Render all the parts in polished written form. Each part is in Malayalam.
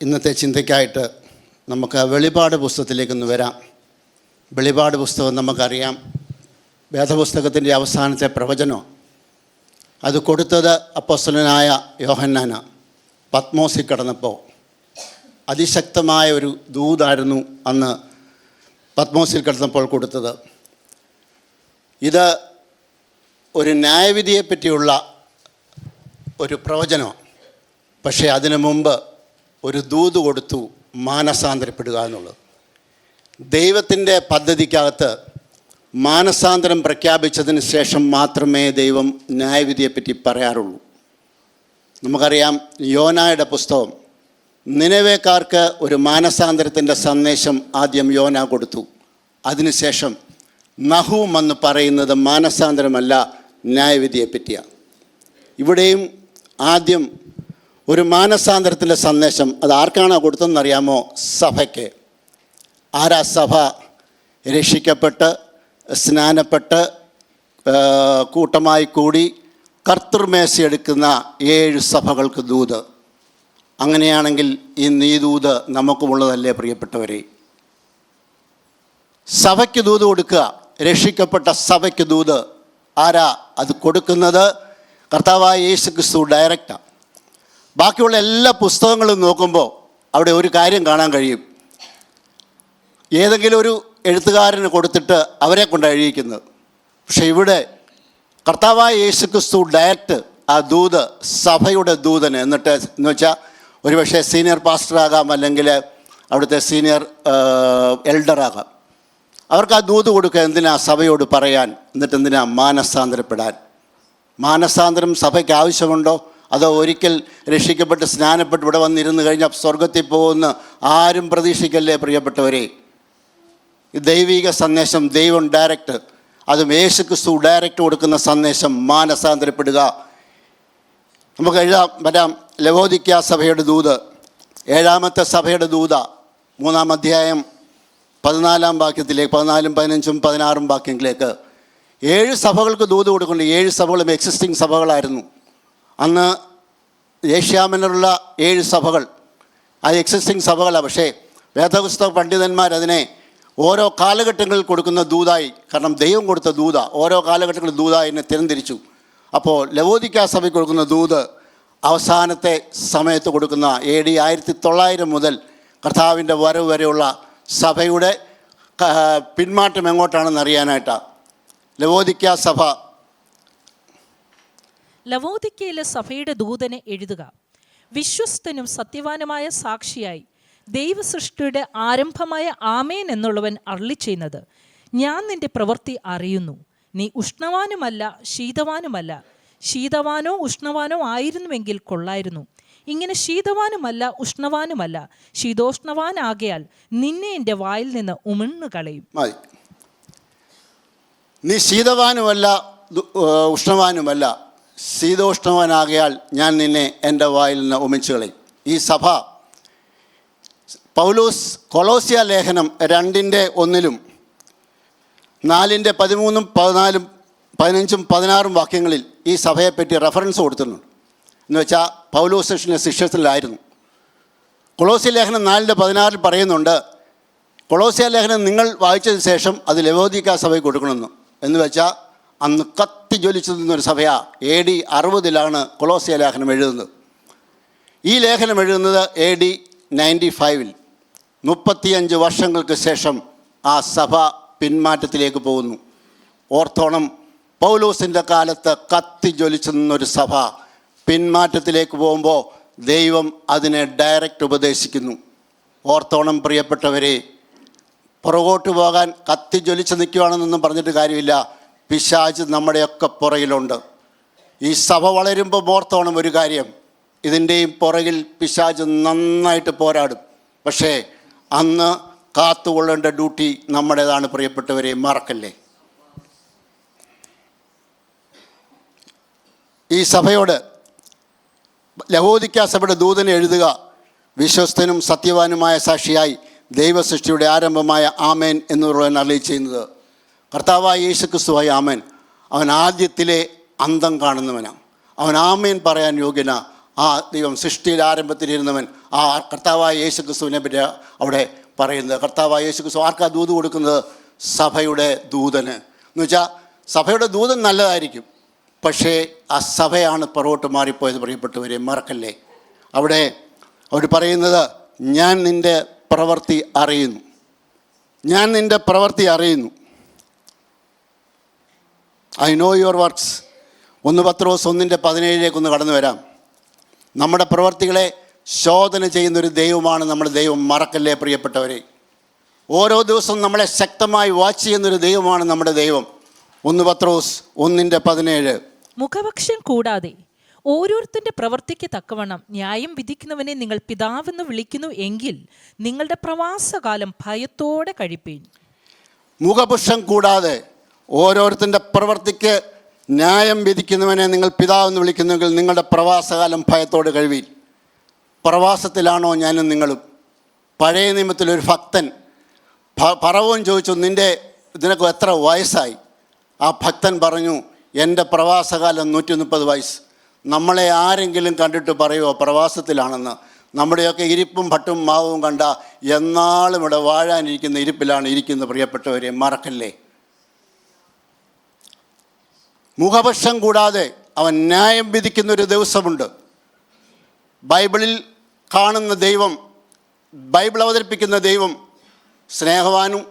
ഇന്നത്തെ ചിന്തയ്ക്കായിട്ട് നമുക്ക് വെളിപാട് പുസ്തകത്തിലേക്കൊന്ന് വരാം. വെളിപാട് പുസ്തകം നമുക്കറിയാം, വേദപുസ്തകത്തിൻ്റെ അവസാനത്തെ പ്രവചനം. അത് കൊടുത്തത് അപ്പോസ്തലനായ യോഹന്നാനാണ്. പത്മോസിൽ കിടന്നപ്പോൾ അതിശക്തമായ ഒരു ദൂതായിരുന്നു അന്ന് പത്മോസിൽ കിടന്നപ്പോൾ കൊടുത്തത്. ഇത് ഒരു ന്യായവിധിയെപ്പറ്റിയുള്ള ഒരു പ്രവചനമാണ്. പക്ഷേ അതിനു മുമ്പ് ഒരു ദൂത് കൊടുത്തു, മാനസാന്തരപ്പെടുക എന്നുള്ളത്. ദൈവത്തിൻ്റെ പദ്ധതിക്കകത്ത് മാനസാന്തരം പ്രഖ്യാപിച്ചതിന് ശേഷം മാത്രമേ ദൈവം ന്യായവിധിയെപ്പറ്റി പറയാറുള്ളൂ. നമുക്കറിയാം, യോനായുടെ പുസ്തകം, നിനവേക്കാർക്ക് ഒരു മാനസാന്തരത്തിൻ്റെ സന്ദേശം ആദ്യം യോന കൊടുത്തു. അതിനുശേഷം നഹൂം എന്ന് പറയുന്നത് മാനസാന്തരമല്ല, ന്യായവിധിയെപ്പറ്റിയാണ്. ഇവിടെയും ആദ്യം ഒരു മാനസാന്തരത്തിൻ്റെ സന്ദേശം അത് ആർക്കാണോ കൊടുത്തതെന്നറിയാമോ? സഭയ്ക്ക്. ആരാ സഭ? രക്ഷിക്കപ്പെട്ട് സ്നാനപ്പെട്ട് കൂട്ടമായി കൂടി കർത്തൃമേശയെടുക്കുന്ന 7 സഭകൾക്ക് ദൂത്. അങ്ങനെയാണെങ്കിൽ ഇന്ന് ഈ ദൂത് നമുക്കുമുള്ളതല്ലേ പ്രിയപ്പെട്ടവരെ? സഭയ്ക്ക് ദൂത് കൊടുക്കുക, രക്ഷിക്കപ്പെട്ട സഭയ്ക്ക് ദൂത്. ആരാ അത് കൊടുക്കുന്നത്? കർത്താവായ യേശു ക്രിസ്തു ഡയറക്റ്റാണ്. ബാക്കിയുള്ള എല്ലാ പുസ്തകങ്ങളും നോക്കുമ്പോൾ അവിടെ ഒരു കാര്യം കാണാൻ കഴിയും. ഏതെങ്കിലും ഒരു എഴുത്തുകാരന് കൊടുത്തിട്ട് അവരെ കൊണ്ട് എഴുതിക്കുന്നത്. പക്ഷെ ഇവിടെ കർത്താവായ യേശു ക്രിസ്തു ഡയറക്റ്റ് ആ ദൂത് സഭയുടെ ദൂതന്, എന്ന് വെച്ചാൽ ഒരുപക്ഷെ സീനിയർ പാസ്റ്ററാകാം, അല്ലെങ്കിൽ അവിടുത്തെ സീനിയർ എൽഡറാകാം. അവർക്ക് ആ ദൂത് കൊടുക്കുക. എന്തിനാ? സഭയോട് പറയാൻ. എന്നിട്ട് എന്തിനാ? മാനസാന്തരപ്പെടാൻ. മാനസാന്തരം സഭയ്ക്ക് ആവശ്യമുണ്ടോ? അതോ ഒരിക്കൽ രക്ഷിക്കപ്പെട്ട് സ്നാനപ്പെട്ട് ഇവിടെ വന്നിരുന്ന് കഴിഞ്ഞാൽ സ്വർഗത്തിൽ പോകുമെന്ന് ആരും പ്രതീക്ഷിക്കല്ലേ പ്രിയപ്പെട്ടവരെ? ദൈവിക സന്ദേശം ദൈവം ഡയറക്റ്റ്, അതും യേശു ക്രിസ്തു ഡയറക്റ്റ് കൊടുക്കുന്ന സന്ദേശം മാനസാന്തരപ്പെടുക. നമുക്ക് വരാം. ലവോദിക്ക സഭയുടെ ദൂത്, 7ാമത്തെ സഭയുടെ ദൂത, 3-ാം അധ്യായം 14-ാം വാക്യത്തിലേക്ക്, 14, 15, 16 വാക്യങ്ങളിലേക്ക് 7 സഭകൾക്ക് ദൂത് കൊടുക്കുന്നുണ്ട്. 7 സഭകളും എക്സിസ്റ്റിംഗ് സഭകളായിരുന്നു. അന്ന് ഏഷ്യാമിനുള്ള 7 സഭകൾ അത് എക്സിസ്റ്റിംഗ് സഭകളാണ്. പക്ഷേ വേദപുസ്തക പണ്ഡിതന്മാർ അതിനെ ഓരോ കാലഘട്ടങ്ങളിൽ കൊടുക്കുന്ന ദൂതായി, കാരണം ദൈവം കൊടുത്ത ദൂത ഓരോ കാലഘട്ടങ്ങളിൽ ദൂതായി എന്നെ തിരംതിരിച്ചു. അപ്പോൾ ലവോദിക്ക സഭയ്ക്ക് കൊടുക്കുന്ന ദൂത് അവസാനത്തെ സമയത്ത് കൊടുക്കുന്ന AD 1900 മുതൽ കർത്താവിൻ്റെ വരവ് വരെയുള്ള സഭയുടെ പിന്മാറ്റം എങ്ങോട്ടാണെന്ന് അറിയാനായിട്ടാണ്. ലവോദിക്ക സഭ. ലവോദിക്കയിലെ സഭയുടെ ദൂതനെ എഴുതുക. വിശ്വസ്തനും സത്യവാനുമായ സാക്ഷിയായി ദൈവസൃഷ്ടിയുടെ ആരംഭമായ ആമേൻ എന്നുള്ളവൻ അരുളിച്ചെയ്യുന്നത്, ഞാൻ നിന്റെ പ്രവൃത്തി അറിയുന്നു. നീ ഉഷ്ണവാനുമല്ല ശീതവാനുമല്ല. ശീതവാനോ ഉഷ്ണവാനോ ആയിരുന്നുവെങ്കിൽ കൊള്ളായിരുന്നു. ഇങ്ങനെ ശീതവാനുമല്ല ഉഷ്ണവാനുമല്ല, ശീതോഷ്ണവാനാകയാൽ നിന്നെ എൻ്റെ വായിൽ നിന്ന് ഉമിഴ്ന്നു കളയും. നീ ശീതവാനുമല്ല ഉഷ്ണവാനുമല്ല, ശീതോഷ്ണവാനാകയാൽ ഞാൻ നിന്നെ എൻ്റെ വായിൽ നിന്ന് ഉമിച്ചു കളയും. ഈ സഭ പൗലോസ് കൊളോസ്യ ലേഖനം 2:1, 4:13, 14, 15, 16 വാക്യങ്ങളിൽ ഈ സഭയെപ്പറ്റി റെഫറൻസ് കൊടുത്തിട്ടുണ്ട്. എന്ന് വെച്ചാൽ പൗലോസ് ശിഷ്യത്തിലായിരുന്നു. കൊളോസ്യ ലേഖനം 4:16 പറയുന്നുണ്ട്, കൊളോസ്യ ലേഖനം നിങ്ങൾ വായിച്ചതിന് ശേഷം അത് ലവോദിക്ക സഭയ്ക്ക് കൊടുക്കണമെന്ന്. എന്ന് വെച്ചാൽ അന്ന് കത്തി ജ്വലിച്ചു നിന്നൊരു സഭയാണ്. AD 60 കൊളോസ്യ ലേഖനം എഴുതുന്നത്. ഈ ലേഖനം എഴുതുന്നത് AD 95. 35 വർഷങ്ങൾക്ക് ശേഷം ആ സഭ പിന്മാറ്റത്തിലേക്ക് പോകുന്നു. ഓർത്തോണം, പൗലോസിൻ്റെ കാലത്ത് കത്തി ജ്വലിച്ചു നിന്നൊരു സഭ പിന്മാറ്റത്തിലേക്ക് പോകുമ്പോൾ ദൈവം അതിനെ ഡയറക്റ്റ് ഉപദേശിക്കുന്നു. ഓർത്തോണം പ്രിയപ്പെട്ടവരെ, പുറകോട്ട് പോകാൻ കത്തി ജ്വലിച്ച് നിൽക്കുകയാണെന്നൊന്നും പറഞ്ഞിട്ട് കാര്യമില്ല. പിശാച് നമ്മുടെയൊക്കെ പുറകിലുണ്ട്. ഈ സഭ വളരുമ്പോൾ ഓർത്തോണം ഒരു കാര്യം, ഇതിൻ്റെയും പുറകിൽ പിശാച് നന്നായിട്ട് പോരാടും. പക്ഷേ അന്ന് കാത്തുകൊള്ളേണ്ട ഡ്യൂട്ടി നമ്മുടേതാണ് പ്രിയപ്പെട്ടവരെ, മറക്കല്ലേ. ഈ സഭയോട് ലവോദിക്ക സഭയുടെ ദൂതനെ എഴുതുക. വിശ്വസ്തനും സത്യവാനുമായ സാക്ഷിയായി ദൈവസൃഷ്ടിയുടെ ആരംഭമായ ആമേൻ എന്നുള്ളവൻ അരുളി ചെയ്യുന്നത്. കർത്താവായ യേശു ക്രിസ്തുവായ ആമേൻ, അവൻ ആദ്യത്തിലെ അന്തം കാണുന്നവനാണ്. അവൻ ആമേൻ പറയാൻ യോഗ്യനാ. ആ ദൈവം സൃഷ്ടിയുടെ ആരംഭത്തിലിരുന്നവൻ, ആ കർത്താവായ യേശു ക്രിസ്തുവിനെ പറ്റി അവിടെ പറയുന്നത്. കർത്താവായ യേശു ക്രിസ്തു ആർക്കാ ദൂത് കൊടുക്കുന്നത്? സഭയുടെ ദൂതന്. എന്ന് വെച്ചാൽ സഭയുടെ ദൂതൻ നല്ലതായിരിക്കും, പക്ഷേ ആ സഭയാണ് പുറകോട്ട് മാറിപ്പോയത്. പ്രിയപ്പെട്ടവരെ, മറക്കല്ലേ. അവിടെ അവർ പറയുന്നത്, ഞാൻ നിൻ്റെ പ്രവൃത്തി അറിയുന്നു, ഞാൻ നിൻ്റെ പ്രവൃത്തി അറിയുന്നു. I know your works. 1 പത്രോസ് 1:17 കടന്നു വരാം. നമ്മുടെ പ്രവൃത്തികളെ ശോധന ചെയ്യുന്നൊരു ദൈവമാണ് നമ്മുടെ ദൈവം. മറക്കല്ലേ പ്രിയപ്പെട്ടവരെ. ഓരോ ദിവസവും നമ്മളെ ശക്തമായി വാച്ച് ചെയ്യുന്നൊരു ദൈവമാണ് നമ്മുടെ ദൈവം. 1 പത്രോസ് 1:17. മുഖപക്ഷം കൂടാതെ ഓരോരുത്തൻ്റെ പ്രവൃത്തിക്ക് തക്കവണ്ണം ന്യായം വിധിക്കുന്നവനെ നിങ്ങൾ പിതാവെന്ന് വിളിക്കുന്നു എങ്കിൽ നിങ്ങളുടെ പ്രവാസകാലം ഭയത്തോടെ കഴിപ്പീൻ. മുഖപുഷം കൂടാതെ ഓരോരുത്തൻ്റെ പ്രവൃത്തിക്ക് ന്യായം വിധിക്കുന്നവനെ നിങ്ങൾ പിതാവെന്ന് വിളിക്കുന്നെങ്കിൽ നിങ്ങളുടെ പ്രവാസകാലം ഭയത്തോടെ കഴിവീൻ. പ്രവാസത്തിലാണോ ഞാനും നിങ്ങളും? പഴയ നിയമത്തിലൊരു ഭക്തൻ പറവോൻ ചോദിച്ചു, നിനക്ക് എത്ര വയസ്സായി? ആ ഭക്തൻ പറഞ്ഞു, എൻ്റെ പ്രവാസകാലം 130 വയസ്സ്. നമ്മളെ ആരെങ്കിലും കണ്ടിട്ട് പറയുമോ പ്രവാസത്തിലാണെന്ന്? നമ്മുടെയൊക്കെ ഇരിപ്പും ഭട്ടും മാവും കണ്ട എന്നാളും ഇവിടെ വാഴാനിരിക്കുന്ന ഇരിപ്പിലാണ് ഇരിക്കുന്നത്. പ്രിയപ്പെട്ടവരെ, മറക്കല്ലേ. മുഖപക്ഷം കൂടാതെ അവൻ ന്യായം വിധിക്കുന്നൊരു ദിവസമുണ്ട്. ബൈബിളിൽ കാണുന്ന ദൈവം, ബൈബിൾ അവതരിപ്പിക്കുന്ന ദൈവം സ്നേഹവാനും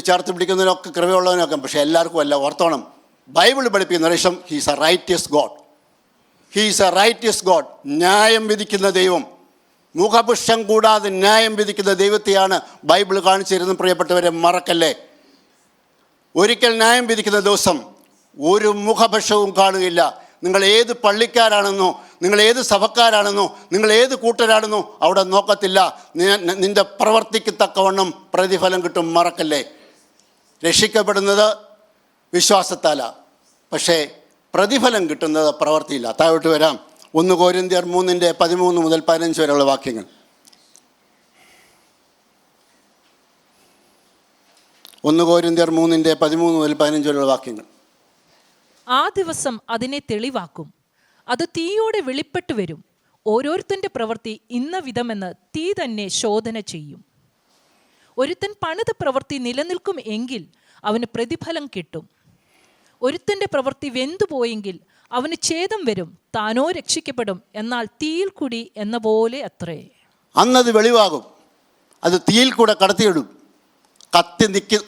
ചേർത്ത് പിടിക്കുന്നതിനൊക്കെ കൃപയുള്ളവനൊക്കെ, പക്ഷേ എല്ലാവർക്കും അല്ല. ഓർത്തോണം, ബൈബിൾ പഠിപ്പിക്കുന്ന ശേഷം he's A righteous God. He's A righteous God. ന്യായം വിധിക്കുന്ന ദൈവം, മുഖപുഷം കൂടാതെ ന്യായം വിധിക്കുന്ന ദൈവത്തെയാണ് ബൈബിൾ കാണിച്ചു തരുന്നത്. പ്രിയപ്പെട്ടവരെ, മറക്കല്ലേ. ഒരിക്കൽ ന്യായം വിധിക്കുന്ന ദിവസം ഒരു മുഖപക്ഷവും കാണുകയില്ല. നിങ്ങൾ ഏത് പള്ളിക്കാരാണെന്നോ, നിങ്ങൾ ഏത് സഭക്കാരാണെന്നോ, നിങ്ങൾ ഏത് കൂട്ടരാണെന്നോ അവിടെ നോക്കത്തില്ല. നിൻ്റെ പ്രവർത്തിക്ക് തക്കവണ്ണം പ്രതിഫലം കിട്ടും. മറക്കല്ലേ. രക്ഷിക്കപ്പെടുന്നത് വിശ്വാസത്താല, പക്ഷേ പ്രതിഫലം കിട്ടുന്നത് പ്രവൃത്തിയില്ല. താഴോട്ട് വരാം. 1 കൊരിന്ത്യർ 3:13 മുതൽ 15 വരെയുള്ള വാക്യങ്ങൾ. 1 കൊരിന്ത്യർ 3:13 മുതൽ 15 വരെയുള്ള വാക്യങ്ങൾ. ആ ദിവസം അതിനെ തെളിവാക്കും, അത് തീയോടെ വെളിപ്പെട്ടു വരും. ഓരോരുത്തൻ്റെ പ്രവൃത്തി ഇന്ന വിധമെന്ന് തീ തന്നെ ശോധന ചെയ്യും. ഒരുത്തൻ പണിത പ്രവൃത്തി നിലനിൽക്കും എങ്കിൽ അവന് പ്രതിഫലം കിട്ടും. ഒരുത്തൻ്റെ പ്രവൃത്തി വെന്തുപോയെങ്കിൽ അവന് ഛേദം വരും, താനോ രക്ഷിക്കപ്പെടും, എന്നാൽ തീയിൽ കൂടി എന്ന പോലെ അത്രേ. അന്നത് വെളിവാകും, അത് തീയിൽ കൂടെ കടത്തിയിടും.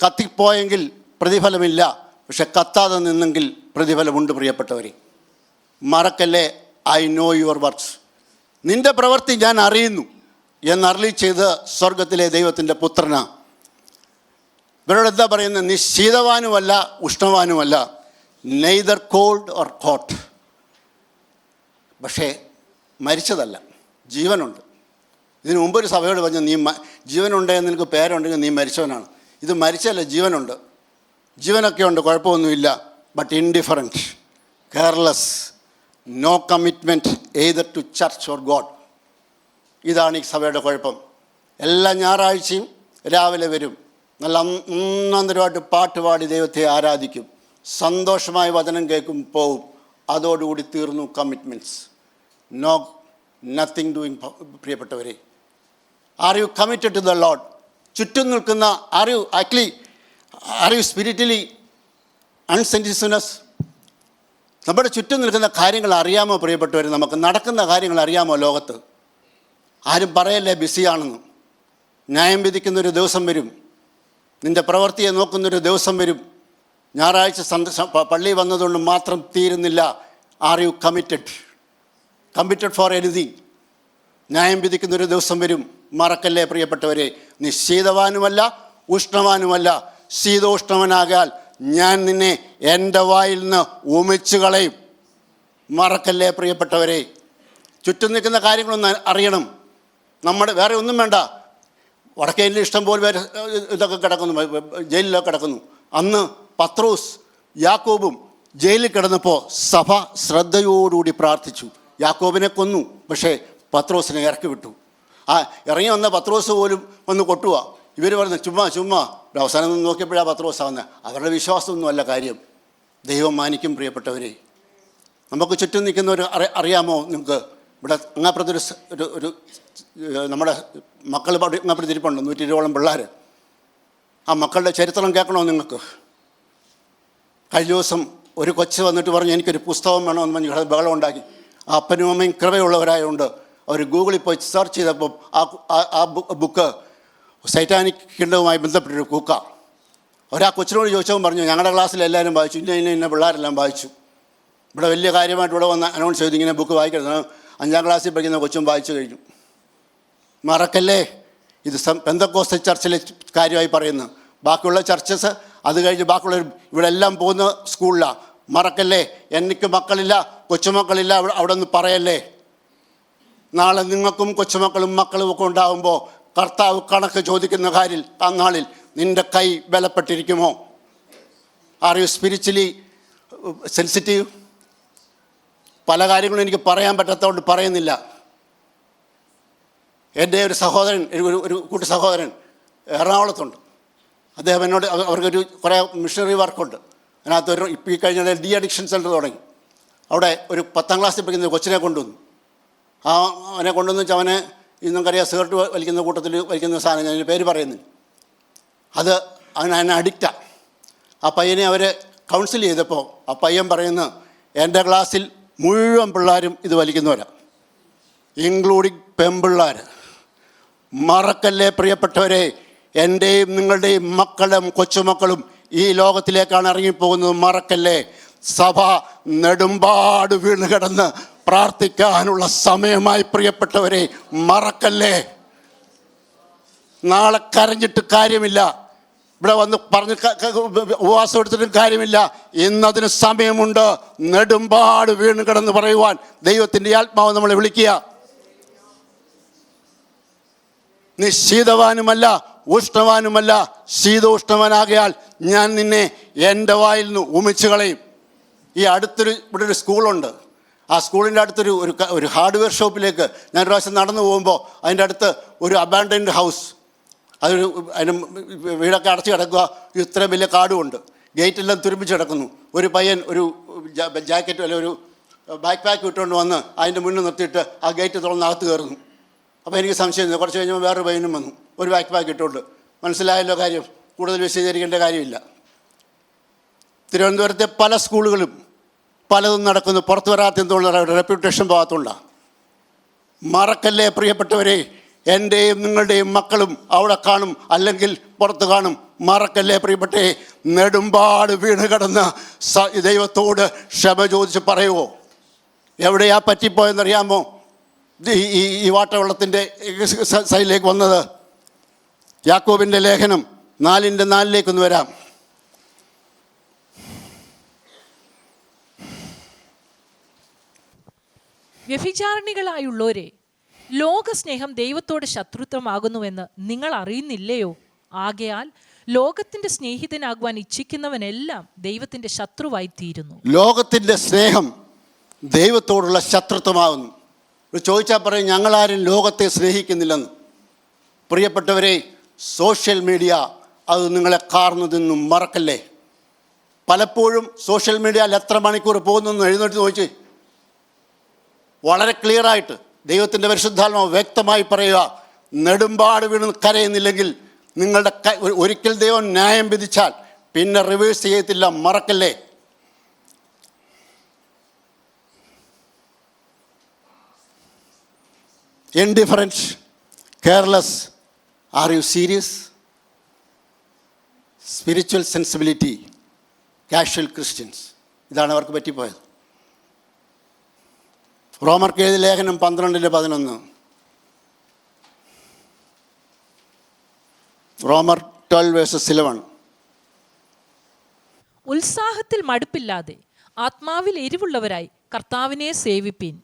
കത്തിപ്പോയെങ്കിൽ പ്രതിഫലമില്ല, പക്ഷെ കത്താതെ നിന്നെങ്കിൽ പ്രതിഫലമുണ്ട്. പ്രിയപ്പെട്ടവരെ, മറക്കല്ലേ. I know your works. നിൻ്റെ പ്രവൃത്തി ഞാൻ അറിയുന്നു എന്നറിയി ചെയ്ത് സ്വർഗത്തിലെ ദൈവത്തിൻ്റെ പുത്രനാ. ഇവരോട് എന്താ പറയുന്നത്? നീ ശീതവാനുമല്ല ഉഷ്ണവാനുമല്ല, നെയ്തർ കോൾഡ് ഓർ ഹോട്ട്. പക്ഷേ മരിച്ചതല്ല, ജീവനുണ്ട്. ഇതിനു മുമ്പൊരു സഭയോട് പറഞ്ഞു, നീ ജീവനുണ്ടെങ്കിൽ നിനക്ക് പേരുണ്ടെങ്കിൽ നീ മരിച്ചവനാണ്. ഇത് മരിച്ചല്ല, ജീവനുണ്ട്. ജീവനൊക്കെ ഉണ്ട്, കുഴപ്പമൊന്നുമില്ല. But indifferent, careless, no commitment either to church or God. ഇതാണ് ഈ സഭയുടെ കുഴപ്പം. എല്ലാ ഞായറാഴ്ചയും രാവിലെ വരും, നല്ല ഒന്നാന്തരമായിട്ട് പാട്ട് പാടി ദൈവത്തെ ആരാധിക്കും, സന്തോഷമായി വചനം കേൾക്കും, പോവും. അതോടുകൂടി തീർന്നു കമ്മിറ്റ്മെൻറ്റ്സ്. No nothing doing. പ്രിയപ്പെട്ടവരെ, are you committed to the lord? ചുറ്റും നിൽക്കുന്ന ആർ യു സ്പിരിച്വലി അൺസെൻസിറ്റീവ്നെസ്? നമ്മുടെ ചുറ്റും നിൽക്കുന്ന കാര്യങ്ങൾ അറിയാമോ പ്രിയപ്പെട്ടവർ? നമുക്ക് നടക്കുന്ന കാര്യങ്ങൾ അറിയാമോ ലോകത്ത്? ആരും പറയല്ലേ ബിസിയാണെന്ന്. ന്യായം വിധിക്കുന്നൊരു ദിവസം വരും, നിൻ്റെ പ്രവൃത്തിയെ നോക്കുന്നൊരു ദിവസം വരും. ഞായറാഴ്ച പള്ളി വന്നതുകൊണ്ട് മാത്രം തീരുന്നില്ല. R you committed for anything? ന്യായം വിധിക്കുന്നൊരു ദിവസം വരും, മറക്കല്ലേ പ്രിയപ്പെട്ടവരെ. നീ ശീതവാനുമല്ല ഉഷ്ണവാനുമല്ല. ശീതോഷ്ണവനാകാൽ ഞാൻ നിന്നെ എൻ്റെ വായിൽ നിന്ന് ഉമിച്ചു കളയും. മറക്കല്ലേ പ്രിയപ്പെട്ടവരെ. ചുറ്റും നിൽക്കുന്ന കാര്യങ്ങളൊന്ന് അറിയണം. നമ്മുടെ വേറെ ഒന്നും വേണ്ട. വടക്കേ ഇന്ത്യയിൽ ഇഷ്ടം പോലെ പേര് ഇതൊക്കെ കിടക്കുന്നു, ജയിലിലൊക്കെ കിടക്കുന്നു. അന്ന് പത്രോസ് യാക്കോബും ജയിലിൽ കിടന്നപ്പോൾ സഭ ശ്രദ്ധയോടുകൂടി പ്രാർത്ഥിച്ചു. യാക്കോബിനെ കൊന്നു, പക്ഷേ പത്രോസിനെ ഇറക്കി വിട്ടു. ആ ഇറങ്ങി വന്ന പത്രോസ് പോലും ഒന്ന് കൊട്ടുക. ഇവർ പറഞ്ഞു ചുമ്മാ. അവസാനം നിന്ന് നോക്കിയപ്പോഴാണ് പത്രോസ് ആവുന്നത്. അവരുടെ വിശ്വാസമൊന്നുമല്ല കാര്യം. ദൈവം മാനിക്കും പ്രിയപ്പെട്ടവരെ. നമുക്ക് ചുറ്റും നിൽക്കുന്നവർ അറിയാമോ നിങ്ങൾക്ക്? ഇവിടെ അങ്ങാപ്പുറത്തൊരു ഒരു നമ്മുടെ മക്കൾ അങ്ങാപ്പുറത്ത് ഇരിപ്പുണ്ട് 120ഓളം പിള്ളേർ. ആ മക്കളുടെ ചരിത്രം കേൾക്കണോ നിങ്ങൾക്ക്? കഴിഞ്ഞ ദിവസം ഒരു കൊച്ച് വന്നിട്ട് പറഞ്ഞു എനിക്കൊരു പുസ്തകം വേണമെന്ന് പറഞ്ഞ് ബഹളം ഉണ്ടാക്കി. ആ അപ്പനും അമ്മയും കൃപയുള്ളവരായതുകൊണ്ട് അവർ ഗൂഗിളിൽ പോയി സെർച്ച് ചെയ്തപ്പോൾ ആ ബുക്ക് സൈറ്റാനിക് കിങ്ഡവുമായി ബന്ധപ്പെട്ടൊരു ബുക്കാണ്. കൊച്ചിനോട് ചോദിച്ചവൻ പറഞ്ഞു ഞങ്ങളുടെ ക്ലാസ്സിൽ എല്ലാവരും വായിച്ചു, ഇന്ന പിള്ളേരെല്ലാം വായിച്ചു. ഇവിടെ വലിയ കാര്യമായിട്ട് ഇവിടെ വന്ന് അനൗൺസ് ചെയ്തു ഇങ്ങനെ ബുക്ക് വായിക്കരുത്. 5ാം ക്ലാസ്സിൽ പഠിക്കുന്ന കൊച്ചും വായിച്ചു കഴിഞ്ഞു. മറക്കല്ലേ, ഇത് പെന്തക്കോസ്ത ചർച്ചിലെ കാര്യമായി പറയുന്നത്. ബാക്കിയുള്ള ചർച്ചസ് അത് കഴിഞ്ഞ് ബാക്കിയുള്ള ഇവിടെ എല്ലാം പോകുന്ന സ്കൂളിലാണ്. മറക്കല്ലേ, എനിക്ക് മക്കളില്ല, കൊച്ചുമക്കളില്ല, അവിടെ നിന്ന് പറയല്ലേ. നാളെ നിങ്ങൾക്കും കൊച്ചുമക്കളും മക്കളും ഒക്കെ ഉണ്ടാകുമ്പോൾ കർത്താവ് കണക്ക് ചോദിക്കുന്ന കാര്യം ആ നാളിൽ നിൻ്റെ കൈ ബലപ്പെട്ടിരിക്കുമോ? Are you spiritually sensitive? പല കാര്യങ്ങളും എനിക്ക് പറയാൻ പറ്റാത്തതുകൊണ്ട് പറയുന്നില്ല. എൻ്റെ ഒരു സഹോദരൻ, ഒരു കൂട്ടു സഹോദരൻ എറണാകുളത്തുണ്ട്. അദ്ദേഹം എന്നോട് അവർക്കൊരു കുറേ മിഷണറി വർക്കുണ്ട്. അതിനകത്ത് ഇപ്പോൾ ഈ കഴിഞ്ഞ ഡി അഡിക്ഷൻ സെൻറ്റർ തുടങ്ങി. അവിടെ ഒരു 10ാം ക്ലാസ്സിൽ പഠിക്കുന്ന കൊച്ചിനെ കൊണ്ടുവന്നു. അവനെ കൊണ്ടുവന്ന് വെച്ചാൽ അവനെ നമുക്കറിയാം സിഗരറ്റ് വലിക്കുന്ന കൂട്ടത്തിൽ വലിക്കുന്ന സാധനം, ഞാൻ പേര് പറയുന്നില്ല. അവന് അഡിക്റ്റാണ്. ആ പയ്യനെ അവർ കൗൺസിൽ ചെയ്തപ്പോൾ ആ പയ്യൻ പറയുന്നത് എൻ്റെ ക്ലാസ്സിൽ മുഴുവൻ പിള്ളേരും ഇത് വലിക്കുന്നവരാണ്, ഇൻക്ലൂഡിങ് പെൺപിള്ളേർ. മറക്കല്ലേ പ്രിയപ്പെട്ടവരെ, എൻ്റെയും നിങ്ങളുടെയും മക്കളും കൊച്ചുമക്കളും ഈ ലോകത്തിലേക്കാണ് ഇറങ്ങിപ്പോകുന്നത്. മറക്കല്ലേ, സഭ നെടുമ്പാട് വീണ് കിടന്ന് പ്രാർത്ഥിക്കാനുള്ള സമയമായി പ്രിയപ്പെട്ടവരെ. മറക്കല്ലേ, നാളെ കരഞ്ഞിട്ട് കാര്യമില്ല, ഇവിടെ വന്ന് പറഞ്ഞ് ഉപവാസം എടുത്തിട്ടും കാര്യമില്ല. ഇന്നതിന് സമയമുണ്ട്. നെടുമ്പാട് വീണ് കിടന്ന് പറയുവാൻ ദൈവത്തിൻ്റെ ആത്മാവ് നമ്മളെ വിളിക്കുക. നീ ശീതവാനുമല്ല ഉഷ്ണവാനുമല്ല, ശീതോഷ്ണവാനാകയാൽ ഞാൻ നിന്നെ എൻ്റെ വായിൽ നിന്ന് ഉമിച്ച് കളയും. ഈ ഇവിടെ ഒരു സ്കൂളുണ്ട്. ആ സ്കൂളിൻ്റെ അടുത്തൊരു ഒരു ഹാർഡ്വെയർ ഷോപ്പിലേക്ക് ഞാൻ ഒരു പ്രാവശ്യം നടന്നു പോകുമ്പോൾ അതിൻ്റെ അടുത്ത് ഒരു അബാൻഡൻഡ് ഹൗസ്, അതിന് വീടൊക്കെ അടച്ചു കിടക്കുക. ഇത്രയും വലിയ കാടുമുണ്ട്, ഗേറ്റെല്ലാം തുരുമ്പിച്ച് കിടക്കുന്നു. ഒരു പയ്യൻ ഒരു ജാക്കറ്റ് അല്ലെങ്കിൽ ഒരു ബാക്ക് പാക്ക് ഇട്ടുകൊണ്ട് വന്ന് അതിൻ്റെ മുന്നിൽ നിർത്തിയിട്ട് ആ ഗേറ്റ് തുറന്ന് അകത്ത് കയറുന്നു. അപ്പോൾ എനിക്ക് സംശയം, കുറച്ച് കഴിഞ്ഞപ്പോൾ വേറൊരു പയ്യനും വന്നു ഒരു ബാക്ക് പാക്ക് ഇട്ടുകൊണ്ട്. മനസ്സിലായല്ലോ കാര്യം, കൂടുതൽ വിശദീകരിക്കേണ്ട കാര്യമില്ല. തിരുവനന്തപുരത്തെ പല സ്കൂളുകളും പലതും നടക്കുന്നു, പുറത്തു വരാത്തതുകൊണ്ടുള്ള റെപ്യൂട്ടേഷൻ പോകാത്തതുകൊണ്ടാണ്. മറക്കല്ലേ പ്രിയപ്പെട്ടവരെ, എൻ്റെയും നിങ്ങളുടെയും മക്കളും അവിടെ കാണും, അല്ലെങ്കിൽ പുറത്ത് കാണും. മറക്കല്ലേ പ്രിയപ്പെട്ടേ, നെടുമ്പാട് വീണ് കിടന്ന് ദൈവത്തോട് ക്ഷമ ചോദിച്ച് പറയുമോ? എവിടെയാ പറ്റിപ്പോയെന്നറിയാമോ? ഈ വാട്ടവെള്ളത്തിൻ്റെ സൈഡിലേക്ക് വന്നത്. യാക്കോബിൻ്റെ ലേഖനം 4:4 വരാം. വ്യഭിചാരിണികളായുള്ളവരെ, ലോകസ്നേഹം ദൈവത്തോട് ശത്രുത്വമാകുന്നുവെന്ന് നിങ്ങൾ അറിയുന്നില്ലയോ? ആകയാൽ ലോകത്തിന്റെ സ്നേഹിതനാകുവാൻ ഇച്ഛിക്കുന്നവനെല്ലാം ദൈവത്തിന്റെ ശത്രുവായി തീരുന്നു. ലോകത്തിന്റെ സ്നേഹം ദൈവത്തോടുള്ള ശത്രുത്വമാകുന്നു. ചോദിച്ചാൽ പറയും ഞങ്ങളാരും ലോകത്തെ സ്നേഹിക്കുന്നില്ലെന്ന്. പ്രിയപ്പെട്ടവരെ, സോഷ്യൽ മീഡിയ അത് നിങ്ങളെ കാർന്നതെന്നും മറക്കല്ലേ. പലപ്പോഴും സോഷ്യൽ മീഡിയയിൽ എത്ര മണിക്കൂർ പോകുന്നെന്ന് എഴുന്നേറ്റ് ചോദിച്ച് വളരെ ക്ലിയറായിട്ട് ദൈവത്തിൻ്റെ പരിശുദ്ധാത്മാവ് വ്യക്തമായി പറയുക, നെടുമ്പാട് വീണ് കരയുന്നില്ലെങ്കിൽ നിങ്ങളുടെ ഒരിക്കൽ ദൈവം ന്യായം വിധിച്ചാൽ പിന്നെ റിവേഴ്സ് ചെയ്യത്തില്ല. മറക്കല്ലേ. Indifferent, careless, are you serious? Spiritual sensibility, casual Christians, ഇതാണ് അവർക്ക് പറ്റിപ്പോയത്. റോമർക്ക് എഴുതിയ ലേഖനം 12:11. റോമർ 12:11. ഉത്സാഹത്തിൽ മടുപ്പില്ലാതെ ആത്മാവിൽ എരിവുള്ളവരായി കർത്താവിനെ സേവിപ്പീൻ.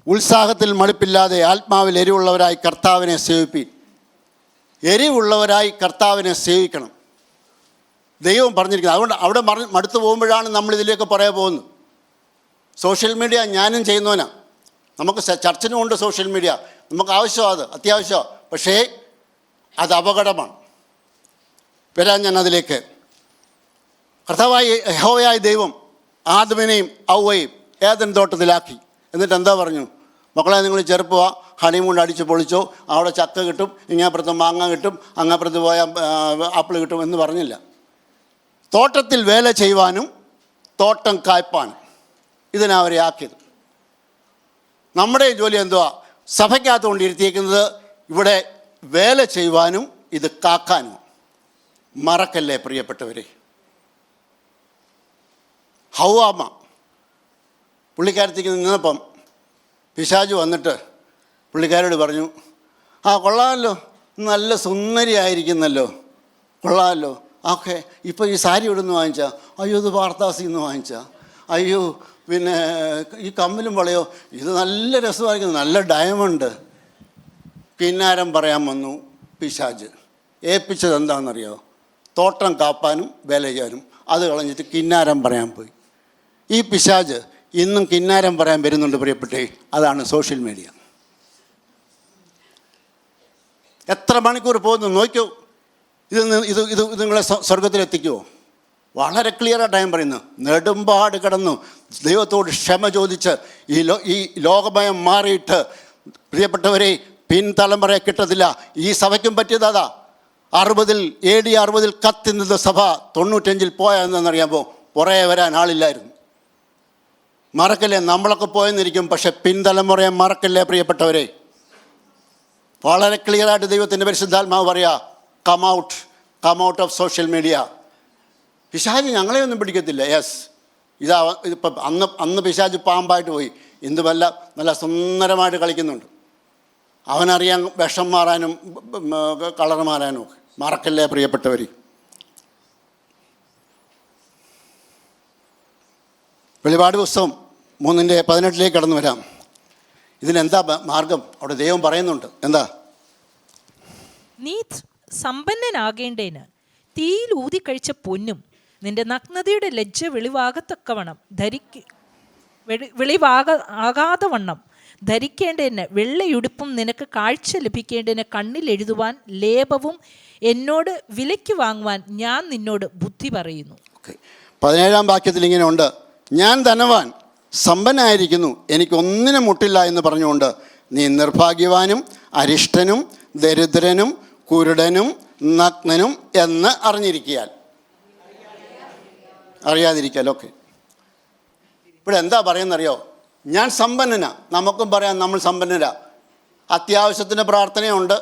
ഉത്സാഹത്തിൽ മടുപ്പില്ലാതെ ആത്മാവിൽ എരിവുള്ളവരായി കർത്താവിനെ സേവിപ്പീൻ. എരിവുള്ളവരായി കർത്താവിനെ സേവിക്കണം, ദൈവം പറഞ്ഞിരിക്കുന്നത്. അതുകൊണ്ട് അവിടെ മടുത്തു പോകുമ്പോഴാണ് നമ്മളിതിലേക്ക് പറയാൻ പോകുന്നത്. സോഷ്യൽ മീഡിയ ഞാനും ചെയ്യുന്നവനാണ്. നമുക്ക് ചർച്ചിനുമുണ്ട് സോഷ്യൽ മീഡിയ, നമുക്ക് ആവശ്യമാണ്, അത് അത്യാവശ്യമാണ്. പക്ഷേ അത് അപകടമാണ്. വരാൻ ഞാൻ അതിലേക്ക്. കർത്താവായ യഹോവയായ ദൈവം ആദമിനെയും ഔവയെയും ഏദൻ തോട്ടത്തിലാക്കി. എന്നിട്ട് എന്താ പറഞ്ഞു? മക്കളെ, നിങ്ങൾ ചെറുപ്പ ഹണിമൂൺ അടിച്ച് പൊളിച്ചോ, അവിടെ ചക്ക കിട്ടും, ഇങ്ങാപ്പുറത്ത് മാങ്ങ കിട്ടും, അങ്ങാപ്പുറത്ത് പോയാൽ ആപ്പിൾ കിട്ടും എന്ന് പറഞ്ഞില്ല. തോട്ടത്തിൽ വേല ചെയ്യുവാനും തോട്ടം കായ്പാനും ഇതിനവരെ ആക്കിയത്. നമ്മുടെ ജോലി എന്തുവാ? സഭയ്ക്കകത്ത് കൊണ്ടിരുത്തിയിരിക്കുന്നത് ഇവിടെ വേല ചെയ്യുവാനും ഇത് കാക്കാനും. മറക്കല്ലേ പ്രിയപ്പെട്ടവരെ. ഹൗവാമ്മ പുള്ളിക്കാരത്തേക്ക് നിന്നപ്പം പിശാചു വന്നിട്ട് പുള്ളിക്കാരോട് പറഞ്ഞു, കൊള്ളാമല്ലോ, നല്ല സുന്ദരിയായിരിക്കുന്നല്ലോ, കൊള്ളാമല്ലോ, ഓക്കെ, ഇപ്പോൾ ഈ സാരി ഇവിടെ നിന്ന് വാങ്ങിച്ചാൽ, അയ്യോ ഇത് വാർത്താസിൽ നിന്ന് വാങ്ങിച്ചാൽ, അയ്യോ പിന്നെ ഈ കമ്മിലും വളയോ, ഇത് നല്ല രസമായിരിക്കുന്നു, നല്ല ഡയമണ്ട്. കിന്നാരം പറയാൻ വന്നു പിശാച്. ഏൽപ്പിച്ചത് എന്താണെന്നറിയോ? തോട്ടം കാപ്പാനും വേല ചെയ്യാനും. അത് കളഞ്ഞിട്ട് കിന്നാരം പറയാൻ പോയി. ഈ പിശാച് ഇന്നും കിന്നാരം പറയാൻ വരുന്നുണ്ട് പ്രിയപ്പെട്ടേ. അതാണ് സോഷ്യൽ മീഡിയ. എത്ര മണിക്കൂർ പോകുന്നു നോക്കൂ. ഇത് നിങ്ങളെ സ്വർഗത്തിലെത്തിക്കുമോ? വളരെ ക്ലിയറായിട്ട് ഞാൻ പറയുന്നു. നെടുമ്പാട് കിടന്നു ദൈവത്തോട് ക്ഷമ ചോദിച്ച് ഈ ലോകഭയം മാറിയിട്ട് പ്രിയപ്പെട്ടവരെ പിൻതലമുറയെ കിട്ടത്തില്ല. ഈ സഭയ്ക്കും പറ്റിയതാ. 60 കത്തിന്നത് സഭ 95 പോയെന്നറിയാമോ? പുറകെ വരാൻ ആളില്ലായിരുന്നു. മറക്കല്ലേ, നമ്മളൊക്കെ പോയെന്നിരിക്കും, പക്ഷെ പിൻതലമുറയെ മറക്കല്ലേ പ്രിയപ്പെട്ടവരെ. വളരെ ക്ലിയറായിട്ട് ദൈവത്തിൻ്റെ പരിശുദ്ധാത്മാവ് പറയാ, come out of social media. പിശാച് ഞങ്ങളെ ഒന്നും പിടിക്കത്തില്ല. യെസ്, ഇതിപ്പം അന്ന് പിശാച് പാമ്പായിട്ട് പോയി, ഇന്തുമല്ല നല്ല സുന്ദരമായിട്ട് കളിക്കുന്നുണ്ട്. അവനറിയാൻ വിഷം മാറാനും കളർ മാറാനും ഒക്കെ. മറക്കല്ലേ പ്രിയപ്പെട്ടവർ. വെളിപാട് പുസ്തകം 3:18 കടന്നു വരാം. ഇതിനെന്താ മാർഗം? അവിടെ ദൈവം പറയുന്നുണ്ട്. എന്താ? നീ സമ്പന്നനാകേണ്ടേന് തീയിൽ ഊതിക്കഴിച്ച പൊന്നും നിന്റെ നഗ്നതയുടെ ലജ്ജ വെളിവാകാതെ വണ്ണം ധരിക്കേണ്ടതിന് വെള്ളയുടുപ്പും നിനക്ക് കാഴ്ച ലഭിക്കേണ്ടതിന് കണ്ണിൽ എഴുതുവാൻ ലേപവും എന്നോട് വിലയ്ക്ക് വാങ്ങുവാൻ ഞാൻ നിന്നോട് ബുദ്ധി പറയുന്നു. 17 വാക്യത്തിൽ ഇങ്ങനെ ഉണ്ട്, ഞാൻ ധനവാൻ സമ്പന്നായിരിക്കുന്നു, എനിക്കൊന്നിനും മുട്ടില്ല എന്ന് പറഞ്ഞുകൊണ്ട് നീ നിർഭാഗ്യവാനും അരിഷ്ടനും ദരിദ്രനും കുരുടനും നഗ്നനും എന്ന് അറിയാതിരിക്കാൽ. ഓക്കെ, ഇവിടെ എന്താ പറയുന്നറിയോ? ഞാൻ സമ്പന്നനാ. നമുക്കും പറയാം നമ്മൾ സമ്പന്നരാ. അത്യാവശ്യത്തിന് പ്രാർത്ഥനയുണ്ട്,